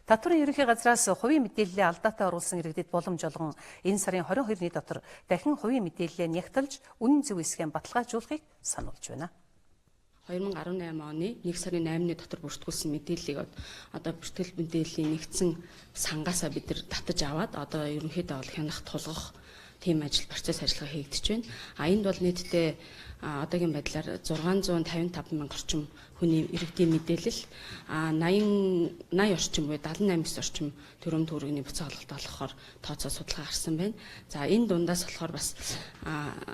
Татварын ерөнхий газраас хувийн мэдээллээ алдаатай оруулсан иргэдэд боломж олгон энэ сарын 22-ны дотор дахин хувийн мэдээллээ нягтлж үнэн зөв эсхийг баталгаажуулахыг сануулж байна. 2018 оны 1 сарын 8-ны дотор бүртгүүлсэн мэдээллийг одоо бүртгэл мэдээллийн нэгдсэн сангаасаа бид нар татаж аваад одоо ерөнхийдөө бол хянах тулгах тийм процесс ажиллагаа хийгдэж байна. Энд бол нийтдээ одоогийн байдлаар 655 мянга орчим хүний иргэдийн мэдээлэл 80 орчим буюу 78 орчим төрөм төгрөгийн буцаа олголт олгохоор тооцоо судалгаа гарсан байна. За энэ дундаас болохоор бас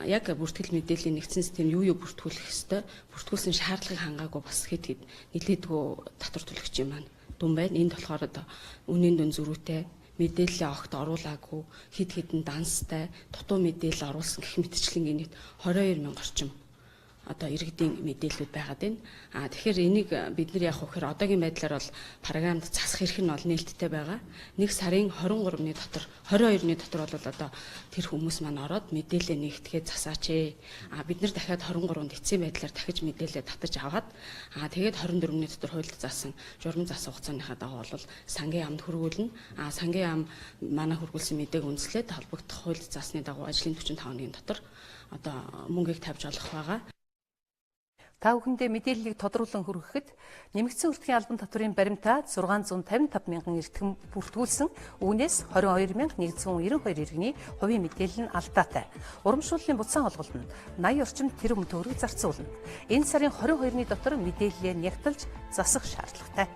яг бүртгэл мэдээллийн нэгдсэн систем юу бүртгүүлэх ёстой, бүртгүүлсэн шаардлагыг хангаагүй бас хэд нэлээдгүй татвар төлөгчийн маань дүн байна. Энд болохоор одоо үнийн дүн зөрүүтэй мэдээлэл огт оруулаагүй хэд хэдэн данстай дутуу мэдээлэл оруулсан гэх мэтчлэн инээд 22 мянга орчим одоо иргэдийн мэдээлэлүүд байгаад байна. Тэгэхээр энийг бид нар яах вэ гэхээр одоогийн байдлаар бол програмд засах эрх нь бол нээлттэй байгаа. 1 сарын 23-ны дотор 22-ны дотор бол одоо тэр хүмүүс маань ороод мэдээлэл нэгтгэхэд засаач ээ. Бид нар дахиад 23-нд эцсийн байдлаар дахиж мэдээлэл татаж аваад тэгээд 24-ний дотор хуульд заасан журам зас хугацааныхаа дагуу бол сангийн амд хөргүүлнэ. Сангийн ам манай хөргүүлсэн мэдээг үндэслээд холбогдох хуульд заасны дагуу ажлын 45 хоногийн дотор одоо мөнгийг тавьж олох байгаа. Та бүхэндээ мэдээллийг тодруулан хүргэхэд нэмэгдсэн өртгийн албан татварын баримтаа 655 мянган эртхэн бүртгүүлсэн үүнээс 22,192 иргэний хувийн мэдээлэл нь алдаатай. Урамшууллын буцаан олголтод 80 орчим тэрбум төгрөг зарцуулна. Энэ сарын 22-ны дотор мэдээллээ нягтлж засах шаардлагатай.